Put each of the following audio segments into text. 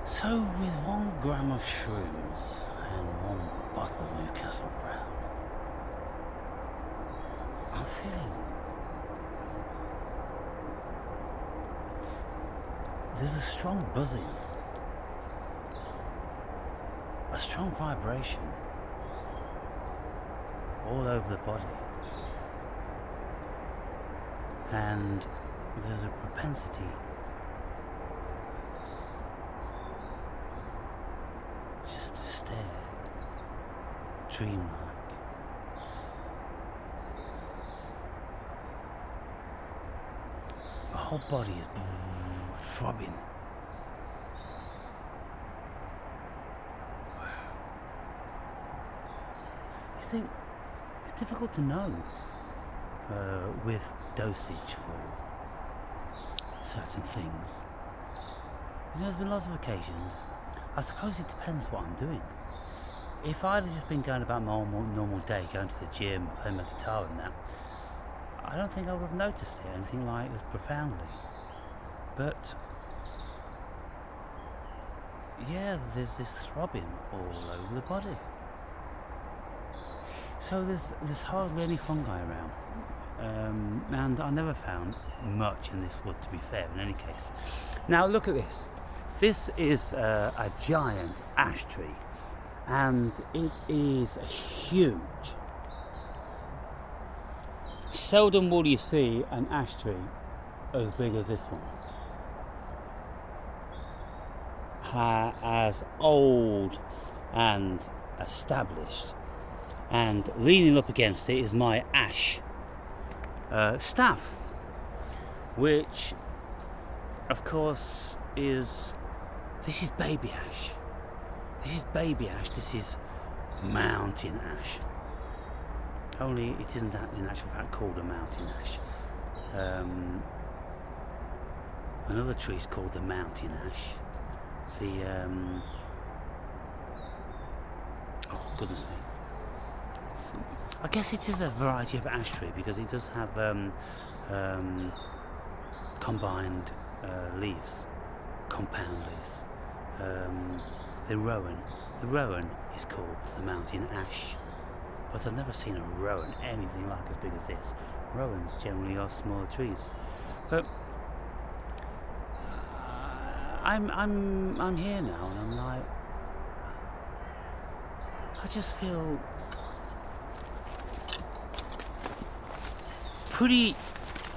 So, with 1 gram of shrooms and 1 bottle of Newcastle Brown, I'm feeling there's a strong buzzing, a strong vibration all over the body, and there's a propensity just to stare, dreamlike. My whole body is throbbing. You see, it's difficult to know with dosage for certain things. There's been lots of occasions. I suppose it depends what I'm doing. If I'd have just been going about my normal day, going to the gym, playing my guitar and that, I don't think I would have noticed it anything like as profoundly. But yeah, there's this throbbing all over the body. So there's hardly any fungi around, and I never found much in this wood, to be fair, in any case. Now look at this. This is a giant ash tree, and it is huge. Seldom will you see an ash tree as big as this one. As old and established, and leaning up against it is my ash staff, which of course this is baby ash. This is baby ash. This is mountain ash. Only it isn't in actual fact called a mountain ash. Another tree is called the mountain ash. Oh goodness me. I guess it is a variety of ash tree because it does have combined leaves, compound leaves. The rowan is called the mountain ash, but I've never seen a rowan anything like as big as this. Rowans generally are smaller trees, but I'm here now, and I'm like, I just feel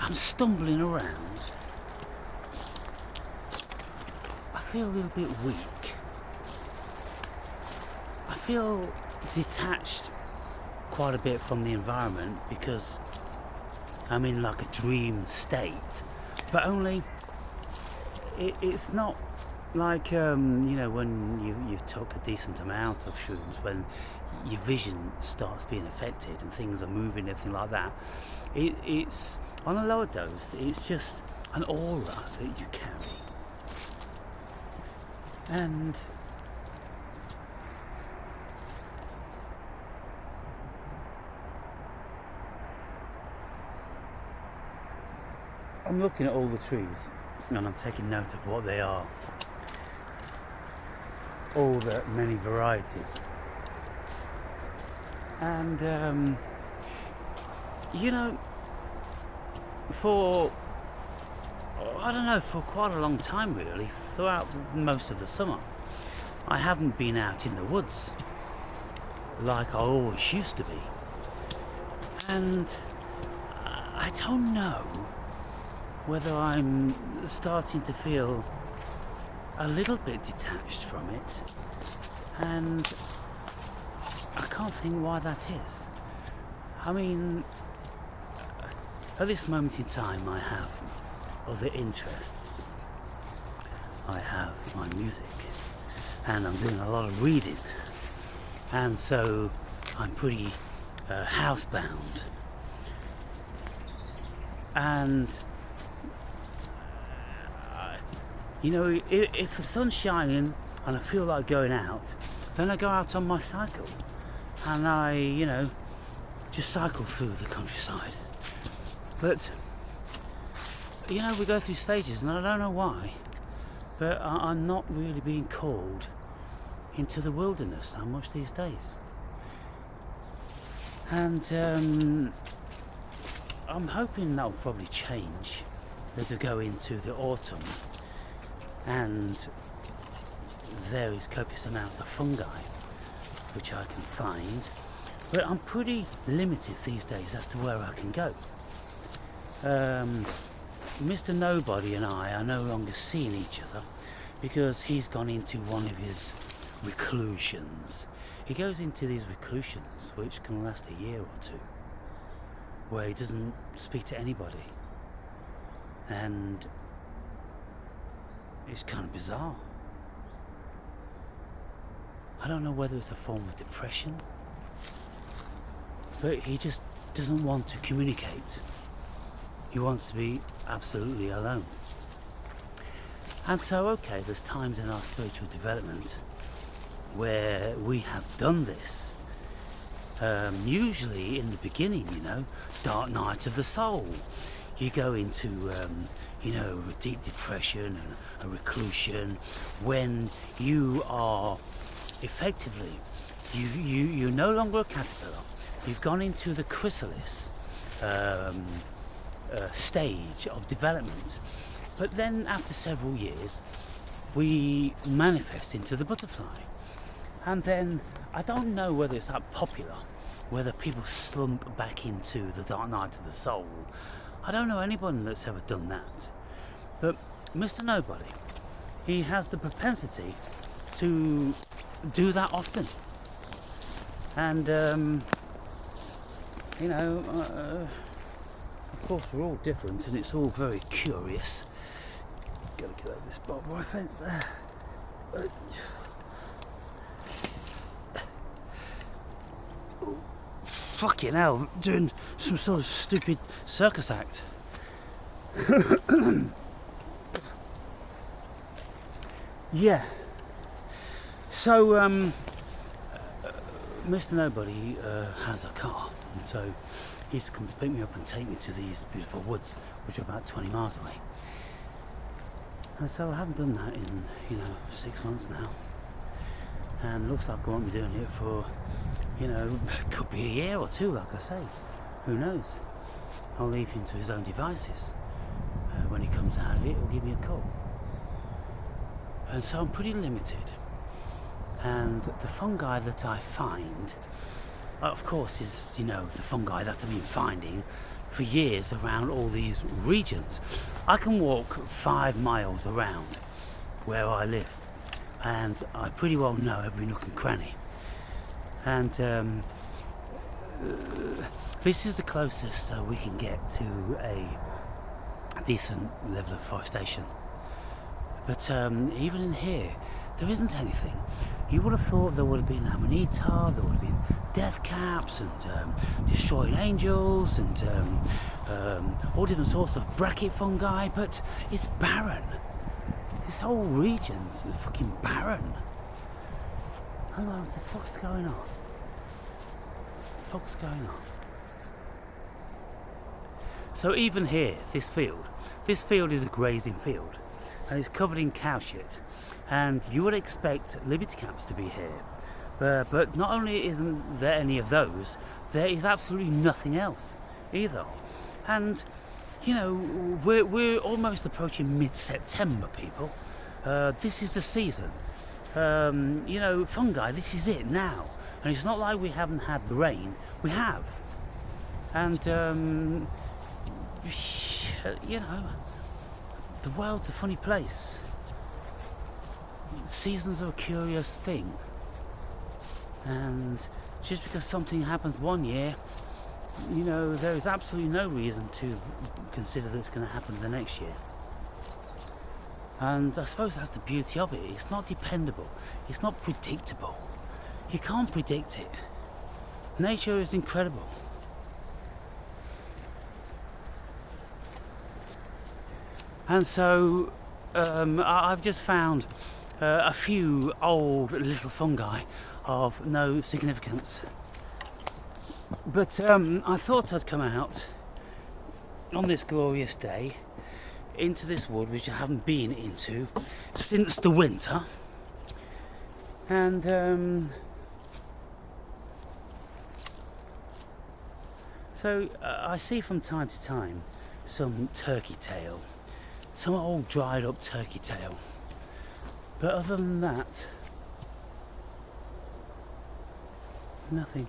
I'm stumbling around. I feel a little bit weak. I feel detached quite a bit from the environment because I'm in like a dream state, but only it's not like when you took a decent amount of shrooms, when your vision starts being affected and things are moving, everything like that. It's on a lower dose. It's just an aura that you carry, and I'm looking at all the trees and I'm taking note of what they are. All the many varieties, and for quite a long time really, throughout most of the summer, I haven't been out in the woods like I always used to be, and I don't know whether I'm starting to feel a little bit detached from it, and I can't think why that is. I mean, at this moment in time I have other interests. I have my music, and I'm doing a lot of reading, and so I'm pretty housebound, and if the sun's shining and I feel like going out, then I go out on my cycle and I just cycle through the countryside. But we go through stages, and I don't know why, but I'm not really being called into the wilderness that much these days. And I'm hoping that'll probably change as we go into the autumn and there is copious amounts of fungi which I can find, but I'm pretty limited these days as to where I can go. Mr. Nobody and I are no longer seeing each other because he's gone into one of his reclusions. He goes into these reclusions which can last a year or two, where he doesn't speak to anybody, and it's kind of bizarre. I don't know whether it's a form of depression, but he just doesn't want to communicate. He wants to be absolutely alone. And so, okay, there's times in our spiritual development where we have done this. Usually in the beginning, dark night of the soul. You go into, deep depression and a reclusion when you are effectively, you're no longer a caterpillar. You've gone into the chrysalis stage of development. But then after several years, we manifest into the butterfly. And then, I don't know whether it's that popular, whether people slump back into the dark night of the soul. I don't know anyone that's ever done that. But Mr. Nobody, he has the propensity to do that often. And, of course we're all different and it's all very curious. Gotta get over this barbed wire fence there. Fucking hell, doing some sort of stupid circus act. Yeah. So, Mr. Nobody has a car, and so he used to come to pick me up and take me to these beautiful woods, which are about 20 miles away. And so I haven't done that in, 6 months now. And looks like I won't be doing it for, could be a year or two, like I say. Who knows? I'll leave him to his own devices. When he comes out of it, he'll give me a call. And so I'm pretty limited. And the fungi that I find, of course, is, the fungi that I've been finding for years around all these regions. I can walk 5 miles around where I live, and I pretty well know every nook and cranny. And this is the closest we can get to a decent level of forestation. But even in here, there isn't anything. You would have thought there would have been amanita, there would have been death caps and destroying angels and all different sorts of bracket fungi, but it's barren. This whole region's fucking barren. Hello, what the fuck's going on? What the fuck's going on? So even here, this field is a grazing field, and it's covered in cow shit. And you would expect liberty caps to be here, but not only isn't there any of those, there is absolutely nothing else either. And we're almost approaching mid-September, people. This is the season. Fungi, this is it now. And it's not like we haven't had the rain. We have. And the world's a funny place. Seasons are a curious thing, and just because something happens one year, there is absolutely no reason to consider that it's going to happen the next year. And I suppose that's the beauty of it. It's not dependable, it's not predictable. You can't predict it. Nature is incredible. And so I've just found a few old little fungi of no significance. But I thought I'd come out on this glorious day into this wood which I haven't been into since the winter, and so I see from time to time some turkey tail, some old dried up turkey tail, but other than that, nothing.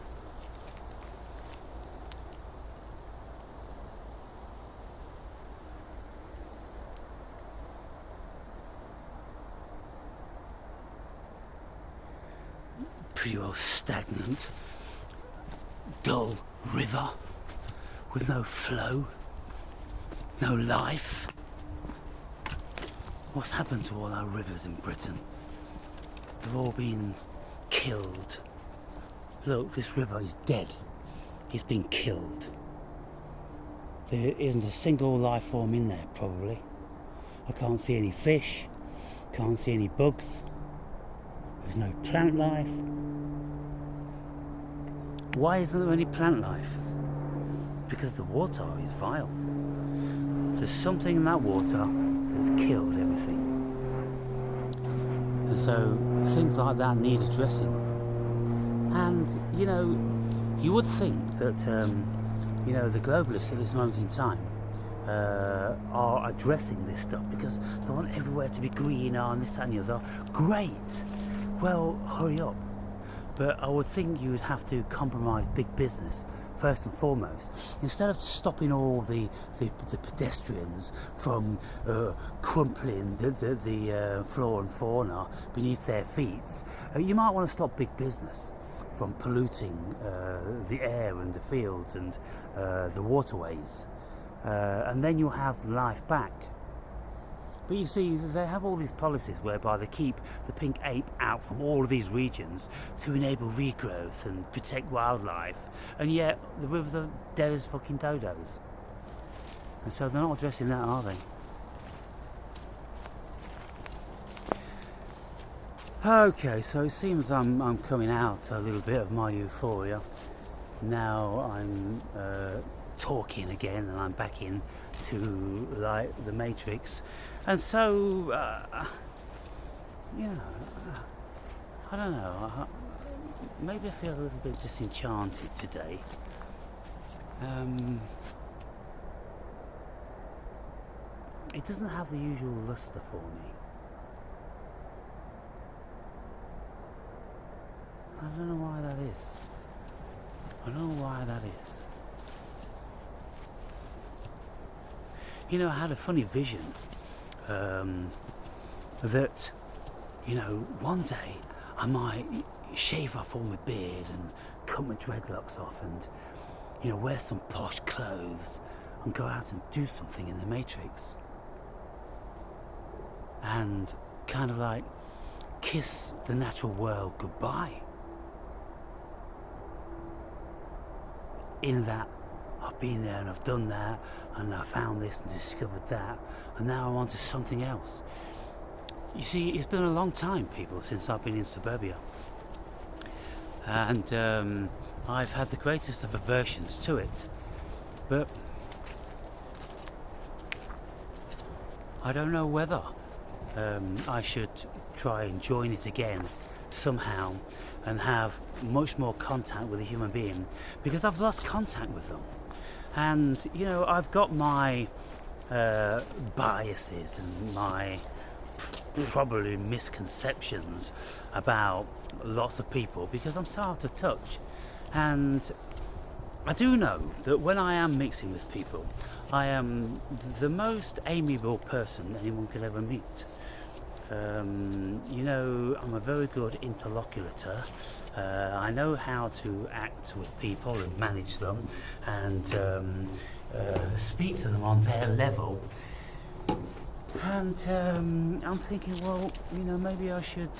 Pretty well stagnant, dull river with no flow, no life. What's happened to all our rivers in Britain? They've all been killed. Look, this river is dead. It's been killed. There isn't a single life form in there, probably. I can't see any fish, can't see any bugs. There's no plant life. Why isn't there any plant life? Because the water is vile. There's something in that water that's killed everything. And so things like that need addressing. And, you would think that, the globalists at this moment in time are addressing this stuff because they want everywhere to be green and this, that and the other. Great! Well, hurry up. But I would think you would have to compromise big business first and foremost. Instead of stopping all the pedestrians from crumpling the flora and fauna beneath their feet, you might want to stop big business from polluting the air and the fields and the waterways. And then you'll have life back. But you see, they have all these policies whereby they keep the pink ape out from all of these regions to enable regrowth and protect wildlife, and yet the rivers are dead as fucking dodos. And so they're not addressing that, are they? Okay, so it seems I'm coming out a little bit of my euphoria. Now I'm talking again, and I'm back in to like the Matrix. And so, I don't know, maybe I feel a little bit disenchanted today. It doesn't have the usual luster for me. I don't know why that is. I don't know why that is. I had a funny vision. That, one day I might shave off all my beard and cut my dreadlocks off and, wear some posh clothes and go out and do something in the Matrix. And kind of like kiss the natural world goodbye. In that I've been there and I've done that and I found this and discovered that, and now I'm on to something else. You see, it's been a long time, people, since I've been in suburbia, and I've had the greatest of aversions to it, but I don't know whether I should try and join it again somehow and have much more contact with a human being, because I've lost contact with them. And I've got my biases and my probably misconceptions about lots of people because I'm so out of touch. And I do know that when I am mixing with people, I am the most amiable person anyone could ever meet. I'm a very good interlocutor. I know how to act with people and manage them and speak to them on their level. And I'm thinking, well, maybe I should,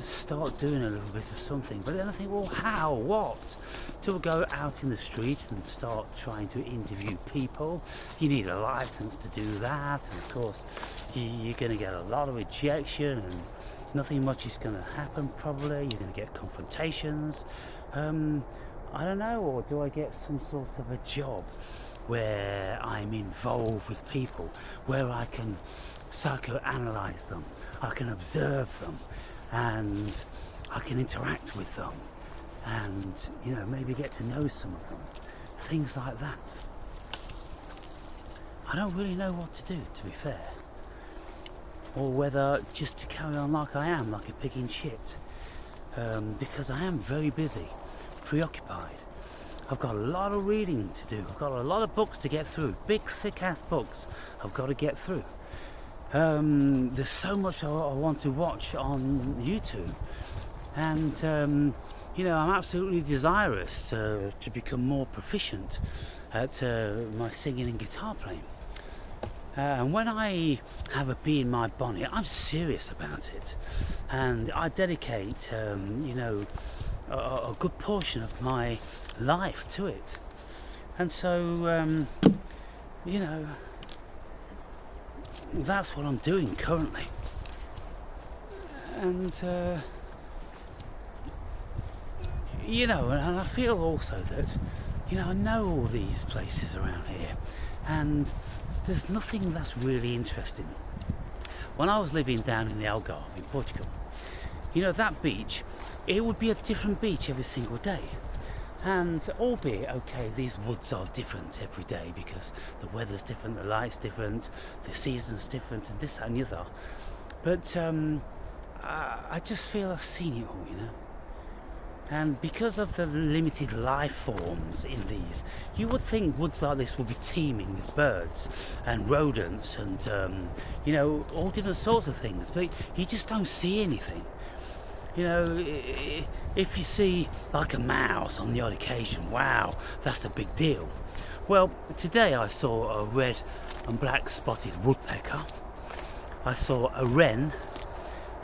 start doing a little bit of something. But then I think, well, how? What? To go out in the street and start trying to interview people? You need a license to do that. And of course, you're going to get a lot of rejection and nothing much is going to happen probably. You're going to get confrontations. I don't know, or do I get some sort of a job where I'm involved with people, where I can psychoanalyze them, I can observe them, and I can interact with them, and maybe get to know some of them, things like that. I don't really know what to do, to be fair, or whether just to carry on like I am, like a pig in shit, because I am very busy, preoccupied. I've got a lot of reading to do. I've got a lot of books to get through. Big, thick-ass books I've got to get through. There's so much I want to watch on YouTube. And, I'm absolutely desirous to become more proficient at my singing and guitar playing. And when I have a bee in my bonnet, I'm serious about it. And I dedicate, a good portion of my life to it. And so, that's what I'm doing currently. And, and I feel also that, I know all these places around here, and there's nothing that's really interesting. When I was living down in the Algarve in Portugal, that beach, it would be a different beach every single day. And albeit, okay, these woods are different every day because the weather's different, the light's different, the season's different, and this, that, and the other. But I just feel I've seen it all, And because of the limited life forms in these, you would think woods like this would be teeming with birds and rodents and, all different sorts of things. But you just don't see anything. If you see like a mouse on the odd occasion, wow, that's a big deal. Well, today I saw a red and black spotted woodpecker. I saw a wren,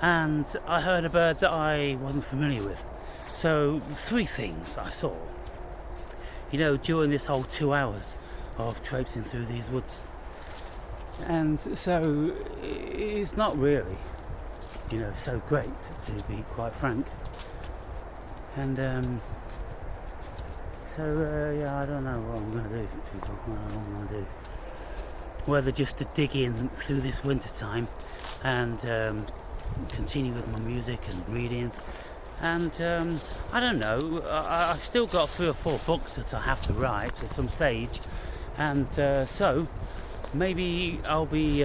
and I heard a bird that I wasn't familiar with. So 3 things I saw, during this whole 2 hours of traipsing through these woods. And so it's not really, so great, to be quite frank. And I don't know what I'm going to do, people. I don't know what I'm going to do. Whether just to dig in through this winter time and continue with my music and reading. And I don't know, I've still got 3 or 4 books that I have to write at some stage. And so maybe I'll be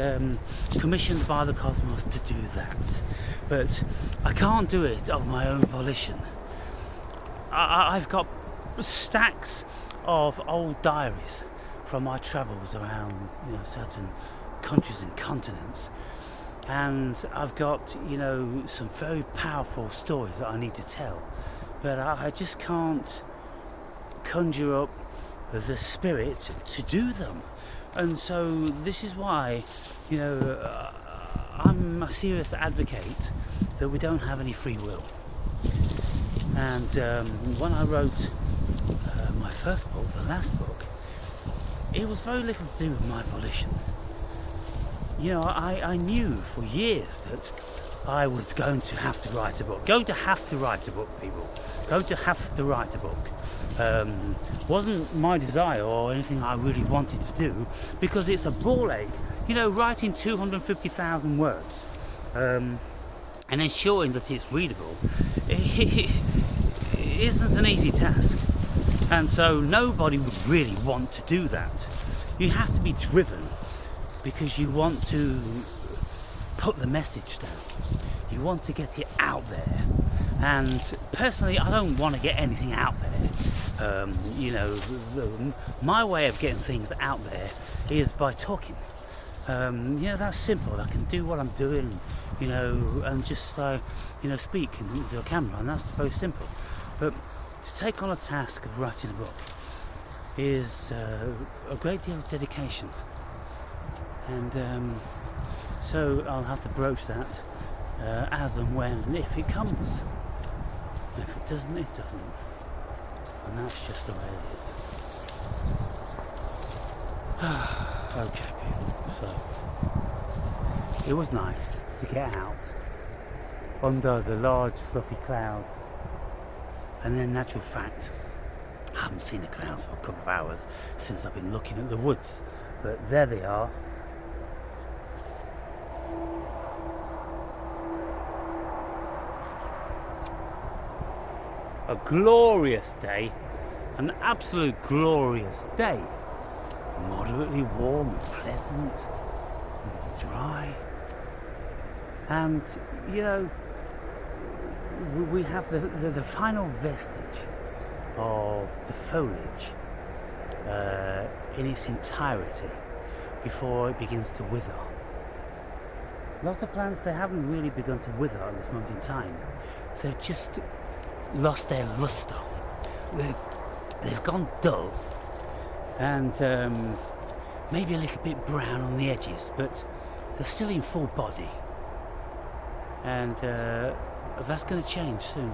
commissioned by the cosmos to do that. But I can't do it of my own volition. I've got stacks of old diaries from my travels around, certain countries and continents. And I've got, some very powerful stories that I need to tell. But I just can't conjure up the spirit to do them. And so this is why, I'm a serious advocate that we don't have any free will. And when I wrote my first book, the last book, it was very little to do with my volition. I knew for years that I was going to have to write a book. Going to have to write a book, people. Going to have to write a book. Wasn't my desire or anything I really wanted to do, because it's a ball ache. Writing 250,000 words and ensuring that it's readable isn't an easy task. And so nobody would really want to do that. You have to be driven because you want to put the message down. You want to get it out there. And personally, I don't want to get anything out there. My way of getting things out there is by talking. That's simple. I can do what I'm doing, and just, speak into a camera, and that's very simple. But to take on a task of writing a book is a great deal of dedication. And so I'll have to broach that as and when and if it comes. If it doesn't, it doesn't. And that's just the way it is. Okay, people. So it was nice to get out under the large fluffy clouds, and in natural fact I haven't seen the clouds for a couple of hours since I've been looking at the woods, but there they are. A glorious day, an absolute glorious day. Moderately warm and pleasant and dry. And, you know, we have the final vestige of the foliage in its entirety before it begins to wither. Lots of plants, they haven't really begun to wither at this moment in time. They've just lost their luster. They've gone dull and maybe a little bit brown on the edges, but they're still in full body. And that's going to change soon.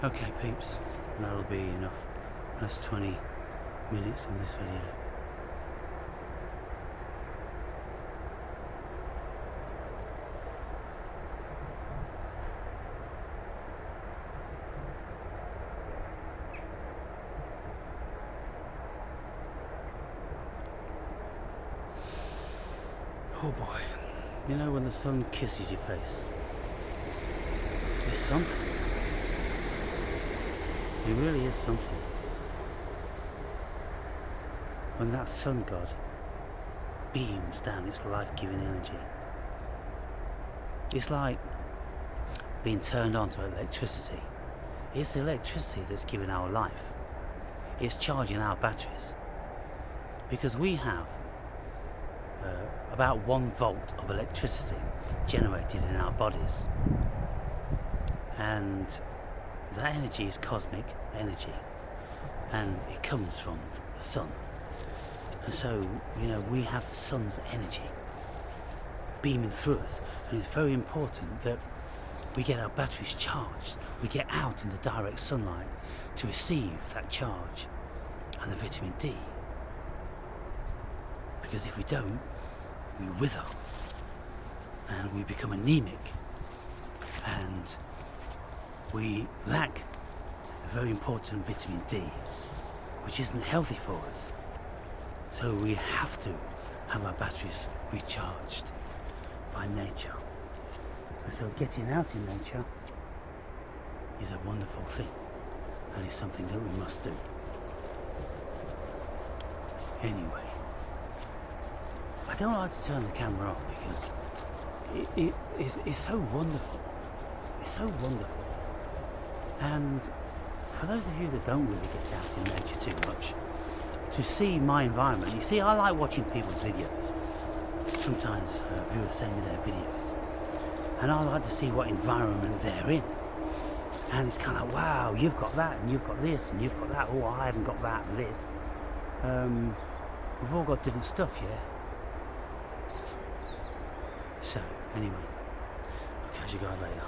Okay, peeps, that'll be enough. That's 20 minutes on this video. Oh boy, you know when the sun kisses your face, it's something. It really is something. When that sun god beams down its life-giving energy, it's like being turned on to electricity. It's the electricity that's giving our life. It's charging our batteries. Because we have about 1 volt of electricity generated in our bodies. And that energy is cosmic energy, and it comes from the sun. And so, you know, we have the sun's energy beaming through us, and it's very important that we get our batteries charged. We get out in the direct sunlight to receive that charge and the vitamin D. Because if we don't, we wither and we become anemic, and we lack a very important vitamin D, which isn't healthy for us. So we have to have our batteries recharged by nature. And so getting out in nature is a wonderful thing, and it's something that we must do. Anyway, I don't like to turn the camera off because it's so wonderful. It's so wonderful. And for those of you that don't really get out in nature too much, to see my environment, you see, I like watching people's videos. Sometimes viewers send me their videos, and I like to see what environment they're in. And it's kind of, wow, you've got that, and you've got this, and you've got that. Oh, I haven't got that and this. We've all got different stuff, yeah? So, anyway, I'll catch you guys later.